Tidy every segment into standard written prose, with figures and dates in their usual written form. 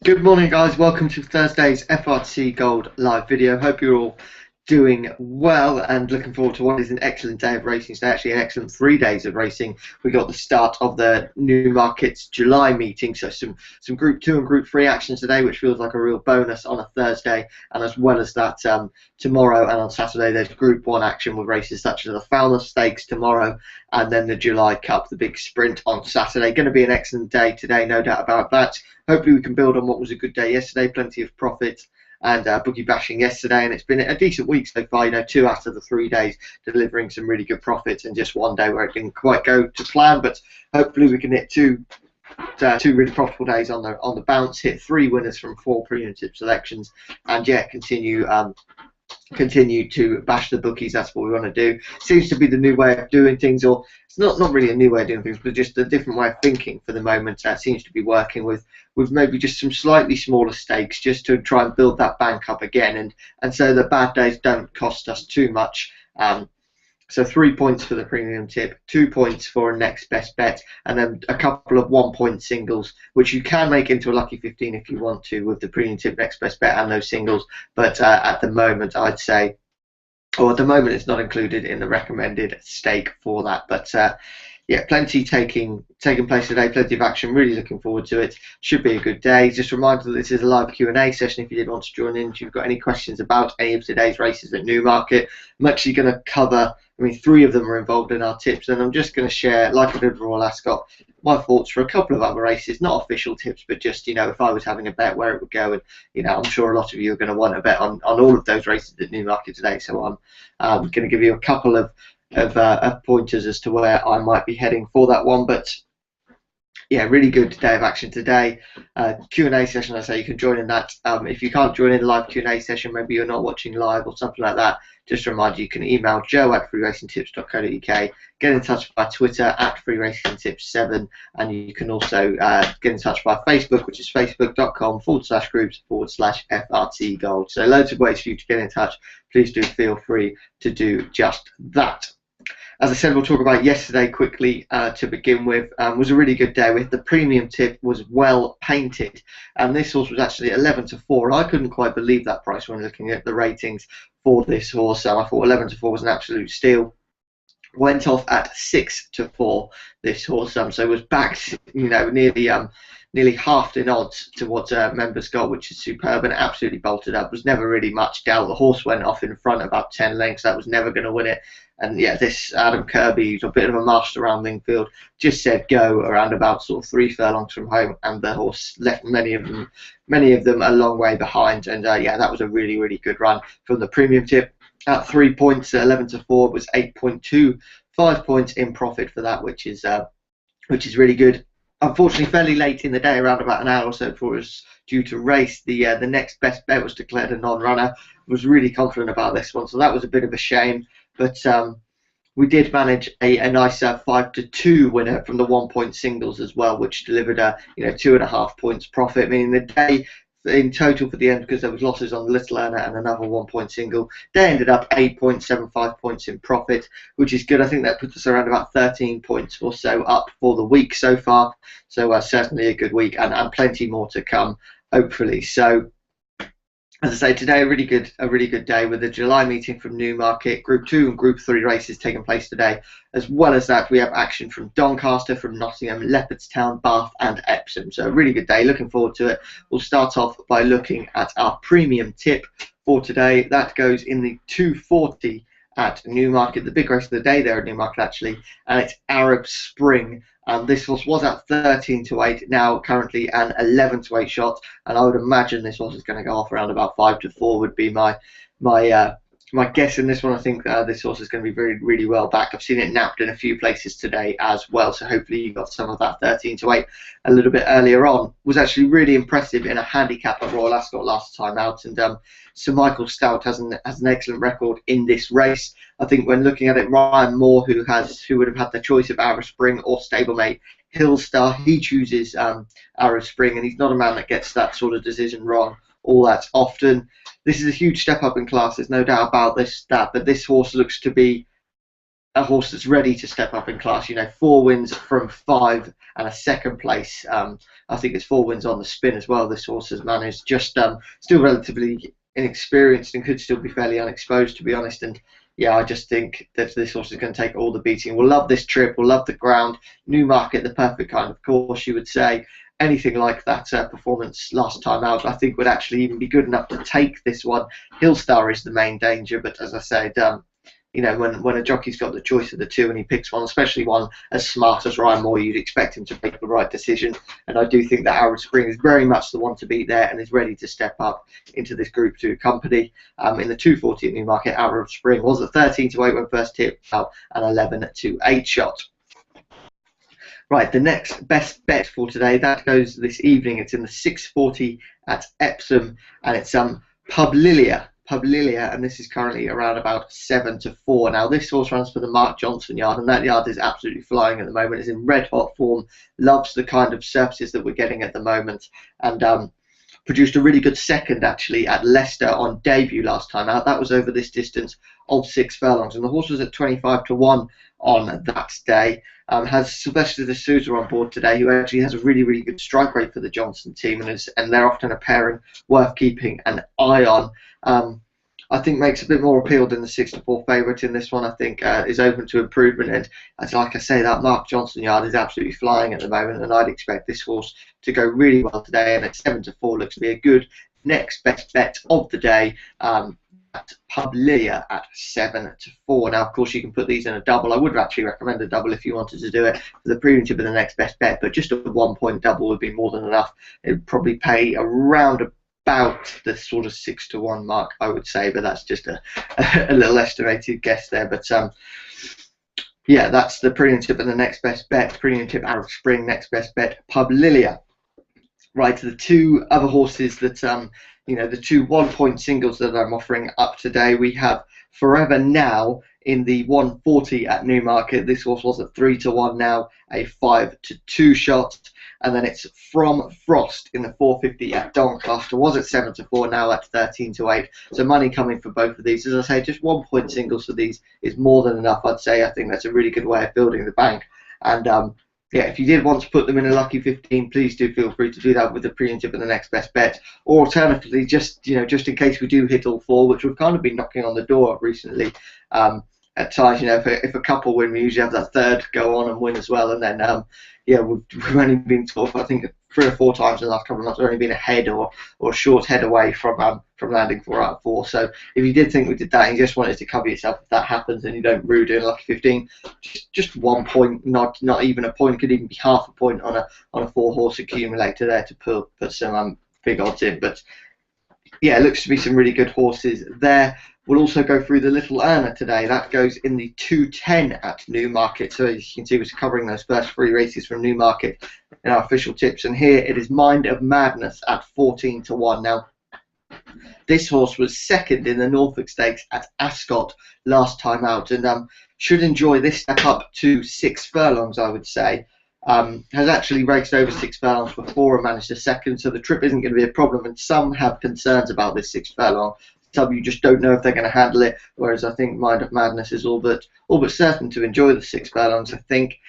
Good morning, guys. Welcome to Thursday's FRT Gold live video. Hope you're all doing well and looking forward to what is an excellent day of racing today. Actually, an excellent 3 days of racing. We got the start of the Newmarket's July meeting, so some Group 2 and Group 3 action today, which feels like a real bonus on a Thursday. And as well as that, tomorrow and on Saturday, there's Group 1 action with races such as the Fowler Stakes tomorrow, and then the July Cup, the big sprint on Saturday. Going to be an excellent day today, no doubt about that. Hopefully we can build on what was a good day yesterday, plenty of profit and bookie bashing yesterday, and it's been a decent week so far. 2 out of the 3 days delivering some really good profits, and just one day where it didn't quite go to plan. But hopefully we can hit two really profitable days on the bounce, hit 3 winners from 4 premium tip selections, and yeah, continue to bash the bookies. That's what we want to do. Seems to be the new way of doing things, or it's not really a new way of doing things, but just a different way of thinking for the moment. Seems to be working with maybe just some slightly smaller stakes, just to try and build that bank up again, and so the bad days don't cost us too much. So 3 points for the premium tip, 2 points for a next best bet, and then a couple of 1 point singles, which you can make into a lucky 15 if you want to with the premium tip, next best bet, and those singles. But at the moment, I'd say, or at the moment, it's not included in the recommended stake for that. But yeah, plenty taking place today, plenty of action. Really looking forward to it. Should be a good day. Just a reminder that this is a live Q&A session. If you did want to join in, if you've got any questions about any of today's races at Newmarket, I'm actually going to cover. 3 of them are involved in our tips, and I'm just going to share, like I did with Royal Ascot, my thoughts for a couple of other races, not official tips, but just, if I was having a bet, where it would go. And, I'm sure a lot of you are going to want to bet on all of those races at Newmarket today. So I'm going to give you a couple of pointers as to where I might be heading for that one. But yeah, really good day of action today. Q&A session, I say you can join in that. If you can't join in the live Q&A session, maybe you're not watching live or something like that, just a reminder, you can email joe@freeracingtips.co.uk, get in touch by Twitter @freeracingtips7, and you can also get in touch by Facebook, which is facebook.com/groups/FRT Gold. So loads of ways for you to get in touch. Please do feel free to do just that. As I said, we'll talk about yesterday quickly to begin with. Was a really good day. With the premium tip was well painted, and this horse was actually 11-4. I couldn't quite believe that price when looking at the ratings for this horse. So I thought 11-4 was an absolute steal. Went off at 6-4. This horse, so was backed, nearly halved in odds to what members got, which is superb, and absolutely bolted up. Was never really much doubt. The horse went off in front about 10 lengths. That was never going to win it. And yeah, this Adam Kirby, who's a bit of a master around Lingfield, just said go around about sort of 3 furlongs from home, and the horse left many of them a long way behind. And yeah, that was a really, really good run from the premium tip. At 3 points, 11-4 was 8.2, 5 points in profit for that, which is really good. Unfortunately, fairly late in the day, around about an hour or so before it was due to race, the next best bet was declared a non-runner. Was really confident about this one, so that was a bit of a shame. But we did manage a nice 5-2 winner from the 1 point singles as well, which delivered a 2.5 points profit, meaning the day in total for the end, because there was losses on the Little Earner and another 1 point single, they ended up 8.75 points in profit, which is good. I think that puts us around about 13 points or so up for the week so far. So certainly a good week, and plenty more to come, hopefully. So as I say, today a really good day with the July meeting from Newmarket, Group 2 and Group 3 races taking place today. As well as that, we have action from Doncaster, from Nottingham, Leopardstown, Bath and Epsom. So a really good day, looking forward to it. We'll start off by looking at our premium tip for today. That goes in the 240 at Newmarket, the big race of the day there at Newmarket actually, and it's Arab Spring. This horse was at 13-8, now currently an 11-8 shot, and I would imagine this horse is going to go off around about 5-4 would be my guess in this one. I think this horse is going to be really well backed. I've seen it napped in a few places today as well, so hopefully you got some of that 13-8 a little bit earlier on. Was actually really impressive in a handicap at Royal Ascot last time out, and Sir Michael Stout has an excellent record in this race. I think when looking at it, Ryan Moore, who would have had the choice of Arab Spring or stablemate Hillstar, he chooses Arab Spring, and he's not a man that gets that sort of decision wrong all that often. This is a huge step up in class, there's no doubt about that, but this horse looks to be a horse that's ready to step up in class. You know, 4 wins from 5 and a second place. I think it's 4 wins on the spin as well. This horse has managed. Just still relatively inexperienced and could still be fairly unexposed, to be honest. And yeah, I just think that this horse is going to take all the beating. We'll love this trip. We'll love the ground. Newmarket, the perfect kind of course, you would say. Anything like that performance last time out, I think would actually even be good enough to take this one. Hillstar is the main danger, but as I said, you know, when a jockey's got the choice of the two and he picks one, especially one as smart as Ryan Moore, you'd expect him to make the right decision. And I do think that Arab Spring is very much the one to beat there and is ready to step up into this Group 2 company. In the 240 at Newmarket, Arab Spring was at 13-8 when first tipped out and 11-8 shot. Right, the next best bet for today, that goes this evening. It's in the 640 at Epsom, and it's Publilia, and this is currently around about 7-4. Now, this horse runs for the Mark Johnson yard, and that yard is absolutely flying at the moment. It's in red hot form, loves the kind of surfaces that we're getting at the moment, and produced a really good second actually at Leicester on debut last time out. That was over this distance of 6 furlongs, and the horse was at 25-1 on that day. Has Sylvester de Souza on board today, who actually has a really good strike rate for the Johnson team, and they're often a pairing worth keeping an eye on. I think makes a bit more appeal than the 6-4 favourite in this one. I think is open to improvement, and as like I say, that Mark Johnson yard is absolutely flying at the moment, and I'd expect this horse to go really well today. And at 7-4 looks to be a good next best bet of the day. At Publilia at 7-4. Now, of course, you can put these in a double. I would actually recommend a double if you wanted to do it for the premium tip of the next best bet, but just a 1-point double would be more than enough. It would probably pay around about the sort of 6-1 mark, I would say, but that's just a little estimated guess there. But yeah, that's the premium tip of the next best bet. Premium tip Arab Spring, next best bet Publilia. Right, the two other horses that you know, the two 1-point singles that I'm offering up today. We have Forever Now in the 140 at Newmarket. This horse was at 3-1 now, a 5-2 shot. And then it's From Frost in the 450 at Doncaster. Was at 7-4, now at 13-8. So money coming for both of these. As I say, just 1-point singles for these is more than enough, I'd say. I think that's a really good way of building the bank. And yeah, if you did want to put them in a lucky 15, please do feel free to do that with the premium tip and the next best bet. Or alternatively, just in case we do hit all 4, which we've kind of been knocking on the door of recently. At times, you know, if a couple win, we usually have that third go on and win as well. And then, yeah, we've only been sort of, I think, 3 or 4 times in the last couple of months. We've only been ahead or a short head away from landing 4 out of 4. So if you did think we did that and you just wanted to cover yourself if that happens and you don't really do a lucky 15, just 1 point, not even a point, could even be half a point on a 4-horse accumulator there to put some big odds in. But yeah, it looks to be some really good horses there. We'll also go through the Little Earner today. That goes in the 210 at Newmarket. So as you can see, we're covering those first 3 races from Newmarket in our official tips. And here it is Mind of Madness at 14-1. Now, this horse was second in the Norfolk Stakes at Ascot last time out, and should enjoy this step up to 6 furlongs, I would say. Has actually raced over 6 furlongs before and managed a second, so the trip isn't going to be a problem. And some have concerns about this 6 furlong. Some you just don't know if they're going to handle it, whereas I think Mind of Madness is all but certain to enjoy the 6 furlongs. I think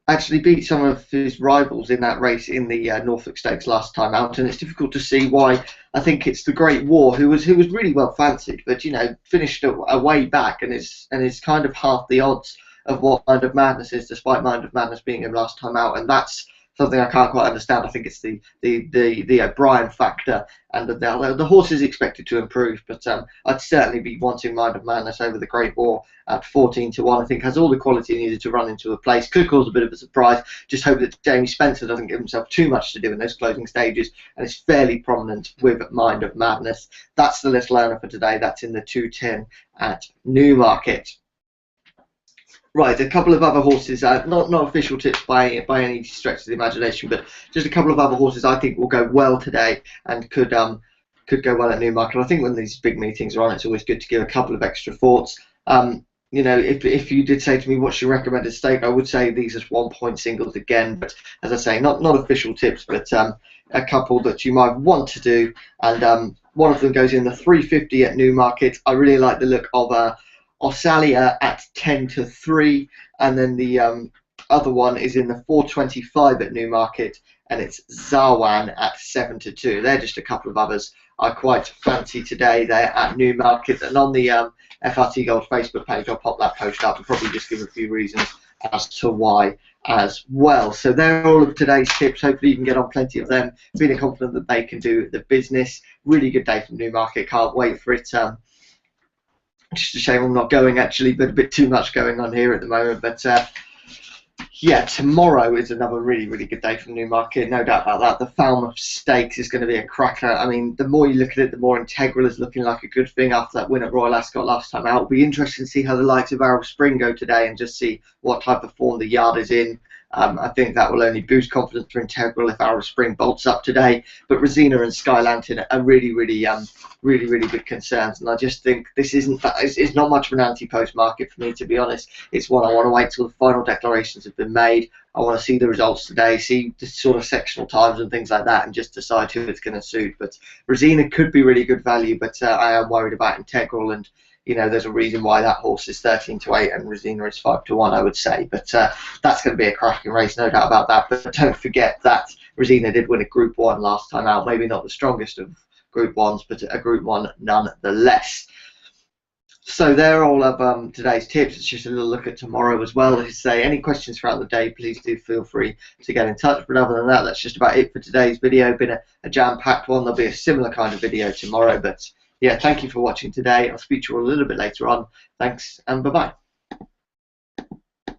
actually beat some of his rivals in that race in the Norfolk Stakes last time out, and it's difficult to see why. I think it's the Great War who was really well fancied, but you know, finished a way back and is kind of half the odds of what Mind of Madness is, despite Mind of Madness being him last time out, and that's something I can't quite understand. I think it's the O'Brien factor, and the horse is expected to improve, but I'd certainly be wanting Mind of Madness over the Great War at 14-1. I think has all the quality needed to run into a place. Could cause a bit of a surprise. Just hope that Jamie Spencer doesn't give himself too much to do in those closing stages, and is fairly prominent with Mind of Madness. That's the Little Earner for today. That's in the 210 at Newmarket. Right, a couple of other horses, not official tips by any stretch of the imagination, but just a couple of other horses I think will go well today and could go well at Newmarket. I think when these big meetings are on, it's always good to give a couple of extra thoughts. You know, if you did say to me what's your recommended stake, I would say these as 1-point singles again. But as I say, not official tips, but a couple that you might want to do. And one of them goes in the 350 at Newmarket. I really like the look of Osalia at 10 to 3, and then the other one is in the 425 at Newmarket, and it's Zawan at 7 to 2. They're just a couple of others I quite fancy today. They're at Newmarket, and on the FRT Gold Facebook page, I'll pop that post up and probably just give a few reasons as to why as well. So they're all of today's tips. Hopefully you can get on plenty of them. Feeling confident that they can do the business. Really good day from Newmarket. Can't wait for it. Just a shame I'm not going actually, but a bit too much going on here at the moment. But yeah, tomorrow is another really good day from Newmarket, no doubt about that. The Falmouth Stakes is going to be a cracker. I mean, the more you look at it, the more Integral is looking like a good thing after that win at Royal Ascot last time out. It'll be interesting to see how the likes of Arab Spring go today and just see what type of form the yard is in. I think that will only boost confidence for Integral if Arab Spring bolts up today. But Rosina and Sky Lantern are really big concerns, and I just think this isn't. It's not much of an anti-post market for me, to be honest. It's one I want to wait till the final declarations have been made. I want to see the results today, see the sort of sectional times and things like that, and just decide who it's going to suit. But Rosina could be really good value, but I am worried about Integral, and you know, there's a reason why that horse is 13 to 8 and Rosina is 5 to 1, I would say. But that's going to be a cracking race, no doubt about that. But don't forget that Rosina did win a Group 1 last time out. Maybe not the strongest of Group 1s, but a Group 1 nonetheless. So they're all of today's tips. It's just a little look at tomorrow as well. As I say, any questions throughout the day, please do feel free to get in touch. But other than that, that's just about it for today's video. Been a jam-packed one. There'll be a similar kind of video tomorrow. But yeah, thank you for watching today. I'll speak to you all a little bit later on. Thanks, and bye-bye.